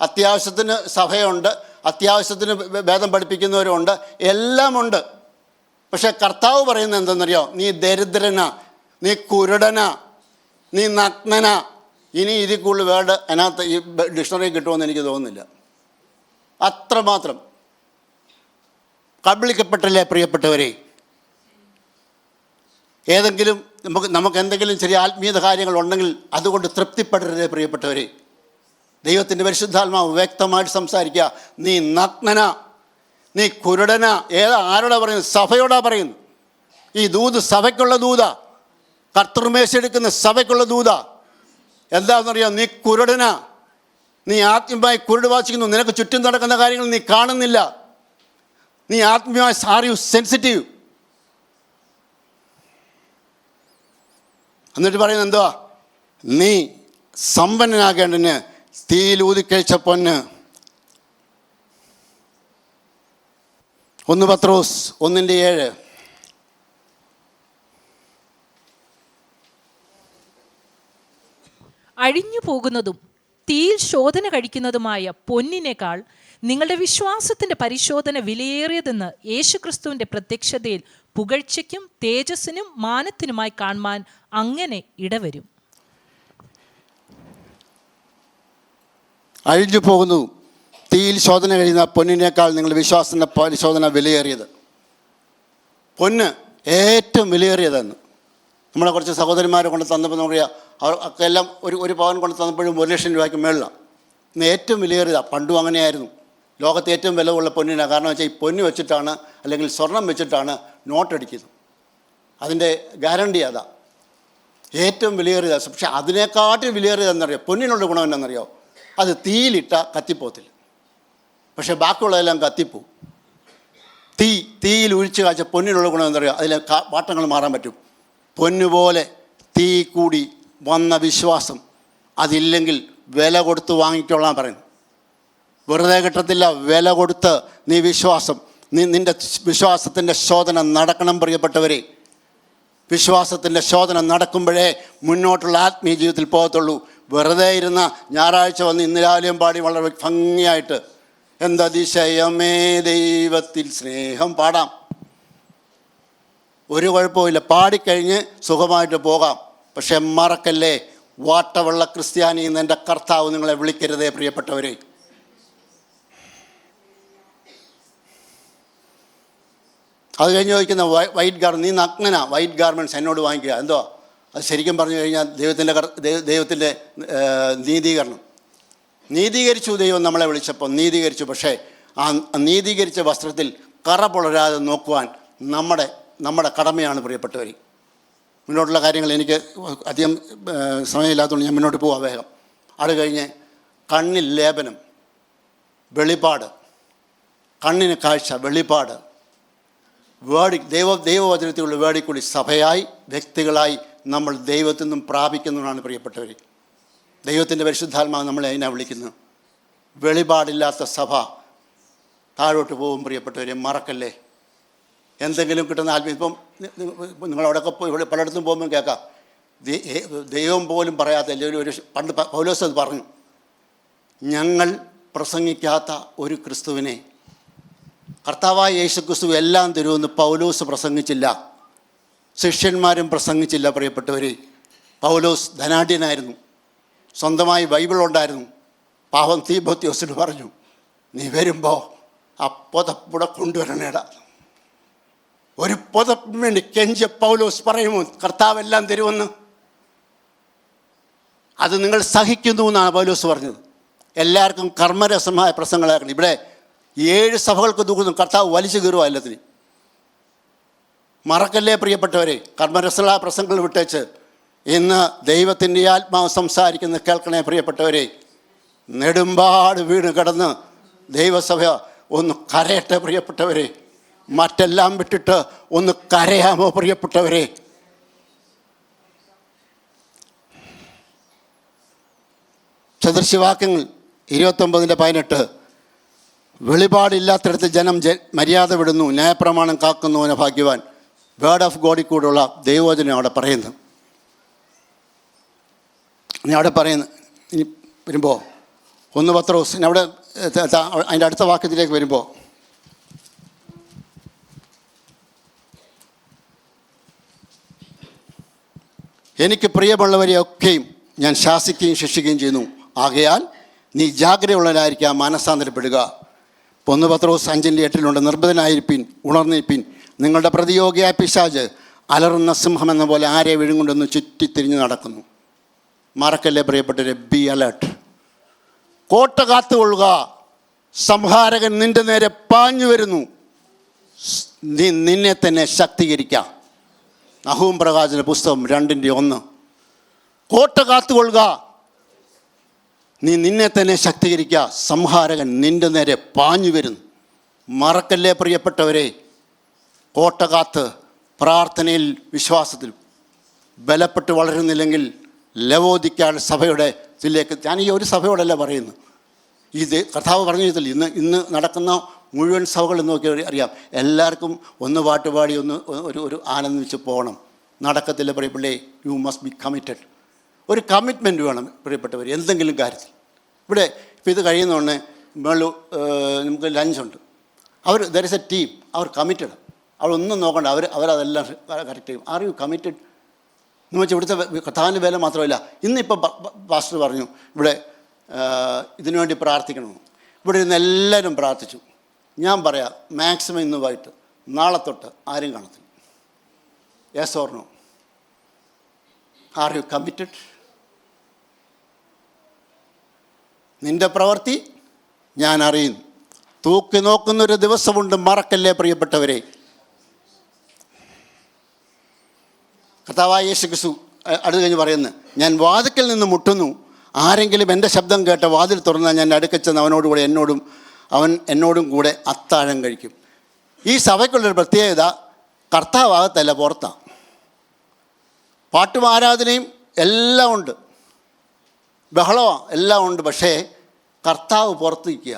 അത്യാവശ്യത്തിന് സഭയുണ്ട്, അത്യാവശ്യത്തിന് വേദം പഠിപ്പിക്കുന്നവരുണ്ട്, എല്ലാം ഉണ്ട്. പക്ഷെ കർത്താവ് പറയുന്നത് എന്തെന്നറിയോ? നീ ദരിദ്രനാ, നീ കുരുടനാ, നീ നഗ്നനാ. ഇനി ഇതിൽ കൂടുതൽ വേർഡ് അതിനകത്ത് ഈ ഡിക്ഷണറി കിട്ടുമെന്ന് എനിക്ക് തോന്നുന്നില്ല. അത്രമാത്രം കബളിക്കപ്പെട്ടല്ലേ പ്രിയപ്പെട്ടവരെ. ഏതെങ്കിലും നമുക്ക് എന്തെങ്കിലും ചെറിയ ആത്മീയത കാര്യങ്ങളുണ്ടെങ്കിൽ അതുകൊണ്ട് തൃപ്തിപ്പെടരുതേ പ്രിയപ്പെട്ടവരെ. ദൈവത്തിൻ്റെ പരിശുദ്ധാത്മാവ് വ്യക്തമായിട്ട് സംസാരിക്കുക. നീ നഗ്നനാ, നീ കുരുടനാ. ആരോടാ പറയുന്നത്? സഭയോടാ പറയുന്നു. ഈ ദൂത് സഭയ്ക്കുള്ള ദൂതാ, കർത്തൃമേശ എടുക്കുന്ന സഭയ്ക്കുള്ള ദൂതാ. എന്താണെന്നറിയാം? നീ കുരുടനാ, നീ ആത്മീയമായി കുരുട് വാസിക്കുന്നു, നിനക്ക് ചുറ്റും നടക്കുന്ന കാര്യങ്ങൾ നീ കാണുന്നില്ല, നീ ആത്മീയമായി ആർ യു സെൻസിറ്റീവ്. എന്നിട്ട് പറയുന്നത് എന്തുവാ? നീ സമ്പന്നനാകേണ്ടതിന് തീയിൽ ഊതിക്കഴിച്ച പൊന്ന്. 1 പത്രോസ് 1:7. അഴിഞ്ഞു പോകുന്നതും തീയിൽ ശോധന കഴിക്കുന്നതുമായ പൊന്നിനേക്കാൾ നിങ്ങളുടെ വിശ്വാസത്തിൻ്റെ പരിശോധന വിലയേറിയതെന്ന് യേശുക്രിസ്തുവിൻ്റെ പ്രത്യക്ഷതയിൽ പുകഴ്ചയ്ക്കും തേജസ്സിനും മാനത്തിനുമായി കാണുവാൻ അങ്ങനെ ഇടവരും. അഴിഞ്ഞു പോകുന്നു തീയിൽ ശോധന കഴിയുന്ന പൊന്നിനേക്കാൾ നിങ്ങളുടെ വിശ്വാസത്തിൻ്റെ പരിശോധന വിലയേറിയത്. പൊന്ന് ഏറ്റവും വിലയേറിയതെന്ന് നമ്മളെ കുറച്ച് സഹോദരിമാരെ കൊണ്ട് തന്നപ്പോൾ നമുക്കറിയാം, അവർക്കെല്ലാം ഒരു പവൻ കൊണ്ട് തന്നപ്പോഴും 1 ലക്ഷം രൂപയ്ക്ക് മേളിലാണ്. ഇന്ന് ഏറ്റവും വിലയേറിയതാണ്. പണ്ടും അങ്ങനെയായിരുന്നു. ലോകത്തെ ഏറ്റവും വിലയുള്ള പൊന്നിനാണ്. കാരണം വെച്ചാൽ ഈ പൊന്ന് വെച്ചിട്ടാണ് അല്ലെങ്കിൽ സ്വർണം വെച്ചിട്ടാണ് നോട്ടടിക്കുന്നത്. അതിൻ്റെ ഗ്യാരണ്ടി അതാ. ഏറ്റവും വിലയേറിയതാണ്. പക്ഷെ അതിനെക്കാട്ടും വിലയേറിയതെന്നറിയോ? പൊന്നിനുള്ള ഗുണം എന്നാണെന്നറിയോ? അത് തീയിലിട്ട കത്തിപ്പോത്തില്ല, പക്ഷെ ബാക്കിയുള്ളതെല്ലാം കത്തിപ്പോവും. തീയിൽ ഒഴിച്ച് കാഴ്ച പൊന്നിനുള്ള ഗുണം എന്നറിയോ? അതിലെ വാട്ടങ്ങൾ മാറാൻ പറ്റും. പൊന്നുപോലെ തീ കൂടി വന്ന വിശ്വാസം, അതില്ലെങ്കിൽ വില കൊടുത്ത് വാങ്ങിക്കോളാൻ പറയുന്നു. വെറുതെ കിട്ടത്തില്ല, വില കൊടുത്ത് നിൻ്റെ വിശ്വാസത്തിൻ്റെ ശോധന നടക്കണം പ്രിയപ്പെട്ടവരെ. വിശ്വാസത്തിൻ്റെ ശോധന നടക്കുമ്പോഴേ മുന്നോട്ടുള്ള ആത്മീയ ജീവിതത്തിൽ പോകത്തുള്ളൂ. വെറുതെ ഇരുന്ന ഞായറാഴ്ച വന്ന് ഇന്ന് രാവിലെയും പാടി വളരെ ഭംഗിയായിട്ട് എന്തതിശയമേ ദൈവത്തിൽ സ്നേഹം പാടാം, ഒരു കുഴപ്പമില്ല, പാടിക്കഴിഞ്ഞ് സുഖമായിട്ട് പോകാം. പക്ഷെ മറക്കല്ലേ, വാട്ടവെള്ള ക്രിസ്ത്യാനി എന്ന് എൻ്റെ കർത്താവ് നിങ്ങളെ വിളിക്കരുതേ പ്രിയപ്പെട്ടവരെ. അത് കഴിഞ്ഞ് ചോദിക്കുന്ന വൈറ്റ് ഗാർമെൻറ്റ്, നീ നഗ്നനാ, വൈറ്റ് ഗാർമെൻറ്റ്സ് എന്നോട് വാങ്ങിക്കുക. എന്തോ അത് ശരിക്കും പറഞ്ഞു കഴിഞ്ഞാൽ ദൈവത്തിൻ്റെ നീതീകരിച്ചു. ദൈവം നമ്മളെ വിളിച്ചപ്പോൾ നീതീകരിച്ചു. പക്ഷേ ആ നീതീകരിച്ച വസ്ത്രത്തിൽ കറ പുളരാതെ നോക്കുവാൻ നമ്മുടെ കടമയാണ് പ്രിയപ്പെട്ടവർ. മുന്നോട്ടുള്ള കാര്യങ്ങൾ എനിക്ക് അധികം സമയമില്ലാത്തതുകൊണ്ട് ഞാൻ മുന്നോട്ട് പോവാം വേഗം. അത് കഴിഞ്ഞ് കണ്ണിൽ ലേപനം, വെളിപ്പാട്, കണ്ണിന് കാഴ്ച, വെളിപ്പാട്, ദൈവവചനത്തിലുള്ള വേടിക്കൂടി സഭയായി വ്യക്തികളായി നമ്മൾ ദൈവത്തിൽ നിന്നും പ്രാപിക്കുന്നതാണ് പ്രിയപ്പെട്ടവർ. ദൈവത്തിൻ്റെ പരിശുദ്ധാത്മാവ് നമ്മളെ അതിനാണ് വിളിക്കുന്നത്. വെളിപാടില്ലാത്ത സഭ താഴോട്ട് പോകും പ്രിയപ്പെട്ടവരെ, മറക്കല്ലേ. എന്തെങ്കിലും കിട്ടുന്ന ആത്മീയ, ഇപ്പം നിങ്ങളവിടെയൊക്കെ ഇവിടെ പലയിടത്തും പോകുമ്പോൾ കേൾക്കാം, ദൈവം പോലും പറയാത്ത എല്ലാവരും പണ്ട് പൗലോസ് അത് പറഞ്ഞു, ഞങ്ങൾ പ്രസംഗിക്കാത്ത ഒരു ക്രിസ്തുവിനെ, കർത്താവായ യേശു ക്രിസ്തു എല്ലാം തരുമെന്ന് പൗലോസ് പ്രസംഗിച്ചില്ല, ശിഷ്യന്മാരും പ്രസംഗിച്ചില്ല പ്രിയപ്പെട്ടവർ. പൗലോസ് ധനാഢ്യനായിരുന്നു, സ്വന്തമായി ബൈബിൾ ഉണ്ടായിരുന്നു. പാവം തീമോഥെയോസിന് പറഞ്ഞു, നീ വരുമ്പോൾ ആ പുതപ്പുടെ കൊണ്ടുവരണേടാ. ഒരു പുതപ്പിന് വേണ്ടി കെഞ്ചിയ പൗലോസ് പറയുമോ കർത്താവ് എല്ലാം തരുമെന്ന്? അത് നിങ്ങൾ സഹിക്കുന്നു എന്നാണ് പൗലോസ് പറഞ്ഞത്. എല്ലാവർക്കും കർമ്മരസമായ പ്രസംഗങ്ങളാക്കണം. ഇവിടെ 7 സഭകൾക്ക് ദുഃഖം കർത്താവ് വലിച്ചു കീറുക എല്ലാത്തിനും. മറക്കല്ലേ പ്രിയപ്പെട്ടവരെ, കർമ്മരസമായ പ്രസംഗങ്ങൾ വിട്ടേച്ച് ഇന്ന് ദൈവത്തിൻ്റെ ആത്മാവ് സംസാരിക്കുന്ന കേൾക്കണേ പ്രിയപ്പെട്ടവരെ. നെടുമ്പാട് വീണ് കിടന്ന് ദൈവസഭ ഒന്ന് കരയട്ടെ പ്രിയപ്പെട്ടവരെ. മറ്റെല്ലാം വിട്ടിട്ട് ഒന്ന് കരയാമോ പ്രിയപ്പെട്ടവരെ? സദൃശവാക്യങ്ങൾ 29:18 വെളിപാടില്ലാത്തിടത്ത് ജനം മര്യാദ വിടുന്നു, ന്യായപ്രമാണം കാക്കുന്നവന് ഭാഗ്യവാൻ. വേർഡ് ഓഫ് ഗോഡിൽ കൂടെയുള്ള ദൈവവചനം അവിടെ പറയുന്നു. ഇനി അവിടെ പറയുന്നു, ഇനി വരുമ്പോൾ 1 പത്രോസ് അവിടെ അതിൻ്റെ അടുത്ത വാക്യത്തിലേക്ക് വരുമ്പോൾ, എനിക്ക് പ്രിയമുള്ളവരെയൊക്കെയും ഞാൻ ശാസിക്കുകയും ശിക്ഷിക്കുകയും ചെയ്യുന്നു, ആകയാൽ നീ ജാഗ്രതയുള്ളവരായിരിക്കുക, മാനസാന്തരപ്പെടുക. 1 പത്രോസ് 5:8 നിർബന്ധനായിരിപ്പിൻ, ഉണർന്നിരിപ്പിൻ, നിങ്ങളുടെ പ്രതിയോഗിയായ പിശാച് അലറുന്ന സിംഹം എന്ന പോലെ ആരെ വിഴുകൊണ്ടൊന്ന് ചുറ്റിത്തിരിഞ്ഞ് നടക്കുന്നു. മറക്കല്ലേ പ്രിയപ്പെട്ടവരെ, ബി അലേർട്ട്. കോട്ട കാത്തുകൊള്ളുക, സംഹാരകൻ നിന്റെ നേരെ പാഞ്ഞു വരുന്നു, നീ നിന്നെ തന്നെ ശക്തീകരിക്കുക. നഹൂം പ്രവാചകന്റെ പുസ്തകം 2:1. കോട്ട കാത്തുകൊള്ളുക, നീ നിന്നെ തന്നെ ശക്തീകരിക്കുക, സംഹാരകൻ നിന്റെ നേരെ പാഞ്ഞു വരുന്നു. മറക്കല്ലേ പ്രിയപ്പെട്ടവരെ, കോട്ട കാത്ത് പ്രാർത്ഥനയിൽ വിശ്വാസത്തിൽ ബലപ്പെട്ട് വളരുന്നില്ലെങ്കിൽ ലവോദിക്കാൻ സഭയുടെ ഇതിലേക്ക്, ഞാൻ ഈ ഒരു സഭയോടല്ല പറയുന്നു, ഇത് കർത്താവ് പറഞ്ഞിട്ടില്ല. ഇന്ന് നടക്കുന്ന മുഴുവൻ സഭകൾ നോക്കി അറിയാം, എല്ലാവർക്കും ഒന്ന് പാട്ടുപാടി ഒരു ആനന്ദിച്ച് പോകണം. നടക്കത്തില്ല പ്രിയപ്പെട്ടേ. You must be committed. ഒരു കമ്മിറ്റ്മെൻറ്റ് വേണം പ്രിയപ്പെട്ടവർ എന്തെങ്കിലും കാര്യത്തിൽ. ഇവിടെ ഇപ്പോൾ ഇത് കഴിയുന്നതുകൊണ്ട് നമുക്ക് ലഞ്ചുണ്ട്, ദർ ഇസ് എ ടീം, അവർ കമ്മിറ്റഡ്. അവരൊന്നും നോക്കണ്ട, അവരതെല്ലാം കറക്റ്റ് ചെയ്യും. ആർ യു കമ്മിറ്റഡ് എന്ന് വെച്ചാൽ ഇവിടുത്തെ കർത്താവിൻ്റെ വേല മാത്രമല്ല. ഇന്നിപ്പോൾ പാസ്റ്റർ പറഞ്ഞു ഇവിടെ ഇതിനുവേണ്ടി പ്രാർത്ഥിക്കണമെന്ന്. ഇവിടെ ഇരുന്ന് എല്ലാവരും പ്രാർത്ഥിച്ചു. ഞാൻ പറയാം, മാക്സിമം ഇന്ന് വൈകിട്ട് നാളെ തൊട്ട് ആരും കാണത്തില്ല. Yes or no? Are you committed? നിൻ്റെ പ്രവൃത്തി ഞാൻ അറിയുന്നു. തൂക്കി നോക്കുന്നൊരു ദിവസമുണ്ട്, മറക്കല്ലേ പ്രിയപ്പെട്ടവരെ. കർത്താവായ യേശു ക്രിസ്തു അടുത്ത് കഴിഞ്ഞ് പറയുന്നത്, ഞാൻ വാതിക്കൽ നിന്ന് മുട്ടുന്നു, ആരെങ്കിലും എൻ്റെ ശബ്ദം കേട്ട വാതിൽ തുറന്നാൽ ഞാൻ അടുക്കച്ചെന്ന് അവനോടുകൂടെ അവൻ എന്നോടും കൂടെ അത്താഴം കഴിക്കും. ഈ സഭയ്ക്കുള്ളൊരു പ്രത്യേകത, കർത്താവാകത്തല്ല പുറത്താണ്. പാട്ടും ആരാധനയും എല്ലാം ഉണ്ട്, ബഹളമാണ്, എല്ലാം ഉണ്ട്. പക്ഷേ കർത്താവ് പുറത്ത് നിൽക്കുക.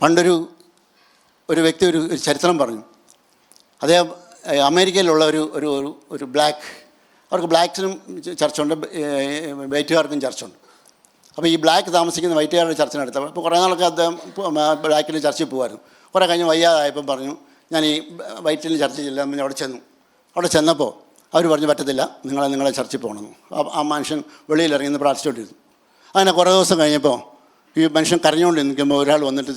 പണ്ടൊരു വ്യക്തി ഒരു ചരിത്രം പറഞ്ഞു. അദ്ദേഹം അമേരിക്കയിലുള്ള ഒരു ബ്ലാക്ക്, അവർക്ക് ബ്ലാക്സിനും ചർച്ചുണ്ട്, വൈറ്റുകാർക്കും ചർച്ചുണ്ട്. അപ്പോൾ ഈ ബ്ലാക്ക് താമസിക്കുന്ന വൈറ്റുകാരുടെ ചർച്ചിനടുത്ത്. അപ്പോൾ കുറേ നാളൊക്കെ അദ്ദേഹം ബ്ലാക്കിൻ്റെ ചർച്ചിൽ പോകുമായിരുന്നു. കുറേ കഴിഞ്ഞ് വയ്യാതായപ്പം പറഞ്ഞു, ഞാൻ ഈ വൈറ്റിൽ ചർച്ചിൽ ചെല്ലാൻ അവിടെ ചെന്നപ്പോൾ അവർ പറഞ്ഞു, പറ്റത്തില്ല, നിങ്ങളെ ചർച്ചിൽ പോകണമെന്ന്. ആ മനുഷ്യൻ വെളിയിലിറങ്ങി നിന്ന് പ്രാർത്ഥിച്ചുകൊണ്ടിരുന്നു. അങ്ങനെ കുറേ ദിവസം കഴിഞ്ഞപ്പോൾ ഈ മനുഷ്യൻ കരഞ്ഞുകൊണ്ട് നിൽക്കുമ്പോൾ ഒരാൾ വന്നിട്ട്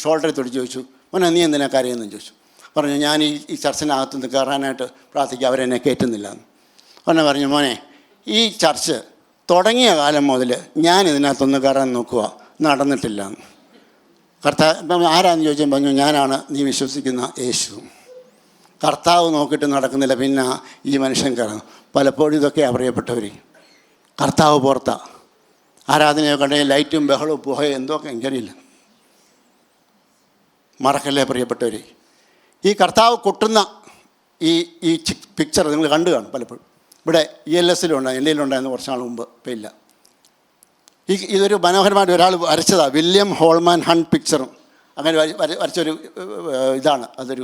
ഷോൾഡറിൽ തൊടിച്ച് ചോദിച്ചു, മോനെ നീ എന്തിനാ കരയുന്നതെന്ന് ചോദിച്ചു. പറഞ്ഞു, ഞാൻ ഈ ചർച്ചിനകത്ത് നിന്ന് കയറാനായിട്ട് പ്രാർത്ഥിക്കുക, അവരെന്നെ കയറ്റുന്നില്ല എന്ന്. പറഞ്ഞു, മോനെ ഈ ചർച്ച് തുടങ്ങിയ കാലം മുതൽ ഞാൻ ഇതിനകത്തൊന്ന് കയറാൻ നോക്കുക, നടന്നിട്ടില്ല എന്ന്. കർത്താവ് ആരാന്ന് ചോദിച്ചാൽ പറഞ്ഞു, ഞാനാണ് നീ വിശ്വസിക്കുന്ന യേശു. കർത്താവ് നോക്കിയിട്ട് നടക്കുന്നില്ല, പിന്നെ ഈ മനുഷ്യൻ കയറുന്നു. പലപ്പോഴും ഇതൊക്കെയാണ് പ്രിയപ്പെട്ടവർ. കർത്താവ് പുറത്താ, ആരാധനയൊക്കെ ഉണ്ടെങ്കിൽ ലൈറ്റും ബഹളവും പുകയും എന്തൊക്കെ എനിക്കറിയില്ല. മറക്കല്ലേ പ്രിയപ്പെട്ടവർ. ഈ കർത്താവ് കൊട്ടുന്ന ഈ പിക്ചർ നിങ്ങൾ കണ്ടു കാണും പലപ്പോഴും. ഇവിടെ ELS-ലുണ്ടായിരുന്നു, LA-ലുണ്ടായിരുന്നു കുറച്ച് നാൾ മുമ്പ്, ഇപ്പം ഇല്ല. ഇതൊരു മനോഹരമായിട്ട് ഒരാൾ വരച്ചതാണ്, വില്യം ഹോൾമാൻ ഹണ്ട് പിക്ചറും. അങ്ങനെ വരച്ചൊരു ഇതാണ്, അതൊരു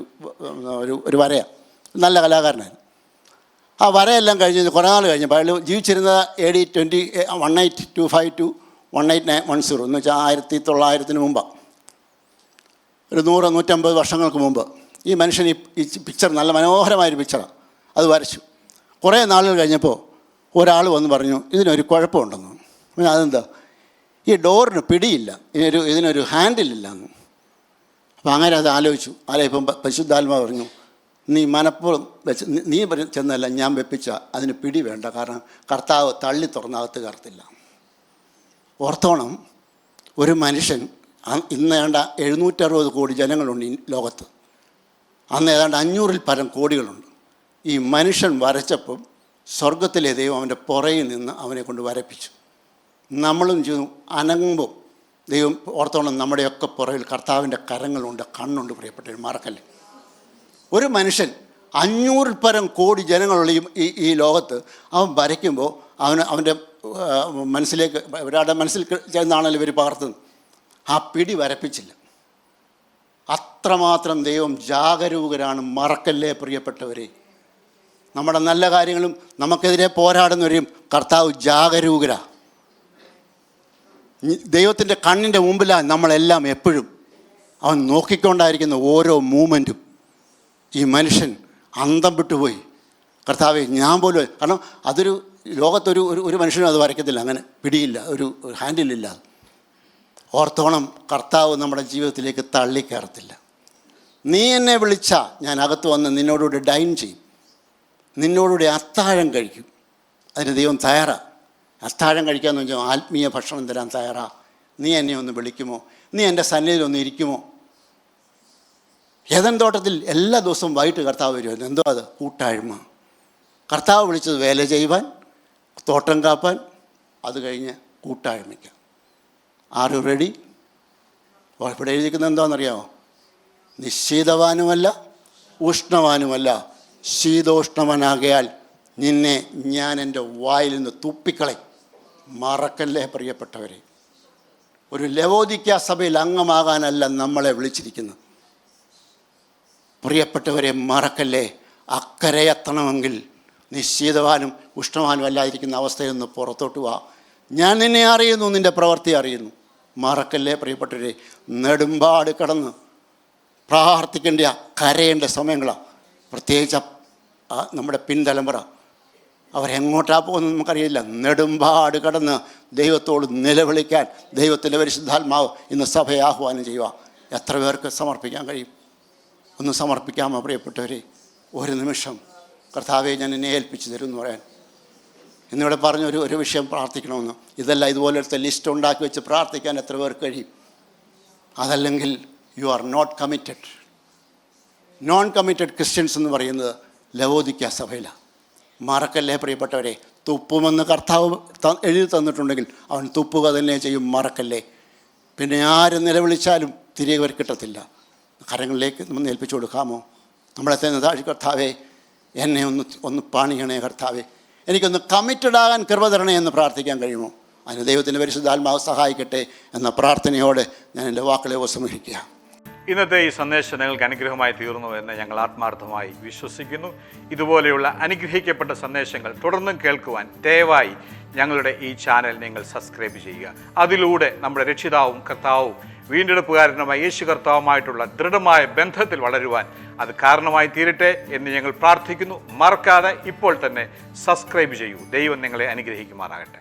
വരയാണ്. നല്ല കലാകാരനായിരുന്നു. ആ വരയെല്ലാം കഴിഞ്ഞ് കുറേ നാൾ കഴിഞ്ഞപ്പോൾ അയാൾ ജീവിച്ചിരുന്നത് AD 1825 to 1810 എന്ന് വെച്ചാൽ 1900 മുമ്പാണ്. ഒരു 100-150 വർഷങ്ങൾക്ക് മുമ്പ് ഈ മനുഷ്യൻ ഈ പിക്ചർ, നല്ല മനോഹരമായൊരു പിക്ചറാണ്, അത് വരച്ചു. കുറേ നാളുകൾ കഴിഞ്ഞപ്പോൾ ഒരാൾ വന്ന് പറഞ്ഞു, ഇതിനൊരു കുഴപ്പമുണ്ടെന്ന്. അതെന്താ? ഈ ഡോറിന് പിടിയില്ല, ഇതിനൊരു ഹാൻഡിലില്ല എന്ന്. അപ്പോൾ അങ്ങനെ അത് ആലോചിപ്പം പരിശുദ്ധാത്മാവ് പറഞ്ഞു, നീ മനപ്പൂർവ്വം നീ ചെന്നല്ല, ഞാൻ വെപ്പിച്ച അതിന് പിടി വേണ്ട, കാരണം കർത്താവ് തള്ളി തുറന്നകത്ത് കയറത്തില്ല. ഓർത്തോണം, ഒരു മനുഷ്യൻ ഇന്ന് ഏതാണ്ട് 760 കോടി ജനങ്ങളുണ്ട് ഈ ലോകത്ത്. അന്ന് ഏതാണ്ട് 500-ൽ പരം കോടികളുണ്ട്. ഈ മനുഷ്യൻ വരച്ചപ്പം സ്വർഗത്തിലെ ദൈവം അവൻ്റെ പുറയിൽ നിന്ന് അവനെ കൊണ്ട് വരപ്പിച്ചു. നമ്മളും ചെയ്തു അനങ്ങുമ്പോൾ ദൈവം ഓർത്തോണം, നമ്മുടെയൊക്കെ പുറകിൽ കർത്താവിൻ്റെ കരങ്ങളുണ്ട്, കണ്ണുണ്ട്. പ്രിയപ്പെട്ടവർ, മറക്കല്ലേ. ഒരു മനുഷ്യൻ 500-ൽ പരം കോടി ജനങ്ങളുള്ള ഈ ലോകത്ത് അവൻ വരയ്ക്കുമ്പോൾ അവൻ്റെ മനസ്സിലേക്ക്, ഒരാളുടെ മനസ്സിൽ ചെന്നാണല്ലോ ഇവർ പകർത്തുന്നത്. ആ പിടി വരപ്പിച്ചില്ല. അത്രമാത്രം ദൈവം ജാഗരൂകരാണ്. മറക്കല്ലേ പ്രിയപ്പെട്ടവരെ. നമ്മുടെ നല്ല കാര്യങ്ങളും നമുക്കെതിരെ പോരാടുന്നവരെയും കർത്താവ് ജാഗരൂകരാ. ദൈവത്തിൻ്റെ കണ്ണിൻ്റെ മുമ്പിലാണ് നമ്മളെല്ലാം എപ്പോഴും. അവൻ നോക്കിക്കൊണ്ടായിരിക്കുന്ന ഓരോ മൂമെൻറ്റും. ഈ മനുഷ്യൻ അന്തം വിട്ടുപോയി. കർത്താവെ, ഞാൻ പോലും, കാരണം അതൊരു ലോകത്തൊരു ഒരു മനുഷ്യനും അത് വരയ്ക്കത്തില്ല, അങ്ങനെ പിടിയില്ല, ഒരു ഹാൻഡിലില്ല. ഓർത്തോണം, കർത്താവ് നമ്മുടെ ജീവിതത്തിലേക്ക് തള്ളിക്കയറത്തില്ല. നീ എന്നെ വിളിച്ചാൽ ഞാൻ അകത്ത് വന്ന് നിന്നോടുകൂടി ഡൈൻ ചെയ്യും, നിന്നോടുകൂടി അത്താഴം കഴിക്കും. അതിന് ദൈവം തയ്യാറാ. അത്താഴം കഴിക്കാമെന്ന് വെച്ചാൽ ആത്മീയ ഭക്ഷണം തരാൻ തയ്യാറാ. നീ എന്നെ ഒന്ന് വിളിക്കുമോ? നീ എൻ്റെ സന്നിധിയിൽ ഒന്ന് ഇരിക്കുമോ? ഏദൻ തോട്ടത്തിൽ എല്ലാ ദിവസവും വൈകിട്ട് കർത്താവ് വരുമായിരുന്നു. എന്തോ അത് കൂട്ടായ്മ. കർത്താവ് വിളിച്ചത് വേല ചെയ്യുവാൻ, തോട്ടം കാപ്പാൻ, അത് കഴിഞ്ഞ് കൂട്ടായ്മയ്ക്ക്. ആറ് റെഡി? ഇവിടെ എഴുതിക്കുന്നത് എന്താണെന്നറിയാമോ? നിശ്ചിതവാനുമല്ല ഉഷ്ണവാനുമല്ല, ശീതോഷ്ണവനാകയാൽ നിന്നെ ഞാൻ എൻ്റെ വായിൽ നിന്ന് തുപ്പിക്കളയും. മറക്കല്ലേ പ്രിയപ്പെട്ടവരെ. ഒരു ലവോദിക്ക സഭയിൽ അംഗമാകാനല്ല നമ്മളെ വിളിച്ചിരിക്കുന്നത്. പ്രിയപ്പെട്ടവരെ, മറക്കല്ലേ. അക്കരെ എത്തണമെങ്കിൽ നിശ്ചിതവാനും ഉഷ്ണവാനും അല്ലാതിരിക്കുന്ന അവസ്ഥയിൽ നിന്ന് പുറത്തോട്ട് വാ. ഞാൻ നിന്നെ അറിയുന്നു, നിൻ്റെ പ്രവൃത്തി അറിയുന്നു. മറക്കല്ലേ പ്രിയപ്പെട്ടവരെ. നെടുമ്പാട് കടന്ന് പ്രാർത്ഥിക്കേണ്ട, കരയേണ്ട സമയങ്ങളാണ്. പ്രത്യേകിച്ച് നമ്മുടെ പിൻതലമുറ അവരെങ്ങോട്ടാണ് പോകുന്നത് നമുക്കറിയില്ല. നെടുമ്പാട് കടന്ന് ദൈവത്തോട് നിലവിളിക്കാൻ ദൈവത്തിൻ്റെ പരിശുദ്ധാത്മാവ് ഇന്ന് സഭയെ ആഹ്വാനം ചെയ്യുക. എത്ര പേർക്ക് സമർപ്പിക്കാൻ കഴിയും? ഒന്ന് സമർപ്പിക്കാമോ പ്രിയപ്പെട്ടവരെ? ഒരു നിമിഷം കർത്താവെ ഞാൻ എന്നെ ഏൽപ്പിച്ചു തരും എന്ന് പറയാൻ. ഇന്നിവിടെ പറഞ്ഞൊരു വിഷയം പ്രാർത്ഥിക്കണമെന്ന്. ഇതല്ല, ഇതുപോലത്തെ ലിസ്റ്റ് ഉണ്ടാക്കി വെച്ച് പ്രാർത്ഥിക്കാൻ എത്ര പേർക്ക് കഴിയും? അതല്ലെങ്കിൽ you are not committed. Non committed Christians എന്ന് പറയുന്നത് ലവോദിക്ക സഭയിലാണ്. മറക്കല്ലേ പ്രിയപ്പെട്ടവരെ. തുപ്പുമെന്ന് കർത്താവ് എഴുതി തന്നിട്ടുണ്ടെങ്കിൽ അവൻ തുപ്പുക തന്നെ ചെയ്യും. മറക്കല്ലേ. പിന്നെ ആര് നിലവിളിച്ചാലും തിരികെ കിട്ടത്തില്ല. കരങ്ങളിലേക്ക് നമ്മൾ ഏൽപ്പിച്ചു കൊടുക്കാമോ? നമ്മളെ തന്നെ താഴെ, കർത്താവേ എന്നെ ഒന്ന് പണിയണേ കർത്താവേ, എനിക്കൊന്ന് കമ്മിറ്റഡ് ആകാൻ കൃപ തരണേ എന്ന് പ്രാർത്ഥിക്കാൻ കഴിയുമോ? അതിന് ദൈവത്തിൻ്റെ പരിശുദ്ധാത്മാവ് സഹായിക്കട്ടെ എന്ന പ്രാർത്ഥനയോടെ ഞാൻ എൻ്റെ വാക്കുകളെ ഉപസംഹരിക്കുക. ഇന്നത്തെ ഈ സന്ദേശം നിങ്ങൾക്ക് അനുഗ്രഹമായി തീർന്നു എന്ന് ഞങ്ങൾ ആത്മാർത്ഥമായി വിശ്വസിക്കുന്നു. ഇതുപോലെയുള്ള അനുഗ്രഹിക്കപ്പെട്ട സന്ദേശങ്ങൾ തുടർന്നും കേൾക്കുവാൻ ദയവായി ഞങ്ങളുടെ ഈ ചാനൽ നിങ്ങൾ സബ്സ്ക്രൈബ് ചെയ്യുക. അതിലൂടെ നമ്മുടെ രക്ഷിതാവും കർത്താവും വീണ്ടെടുപ്പുകാരനുമായ യേശു കർത്താവുമായിട്ടുള്ള ദൃഢമായ ബന്ധത്തിൽ വളരുവാൻ അത് കാരണമായി തീരട്ടെ എന്ന് ഞങ്ങൾ പ്രാർത്ഥിക്കുന്നു. മറക്കാതെ ഇപ്പോൾ തന്നെ സബ്സ്ക്രൈബ് ചെയ്യൂ. ദൈവം നിങ്ങളെ അനുഗ്രഹിക്കുമാറാകട്ടെ.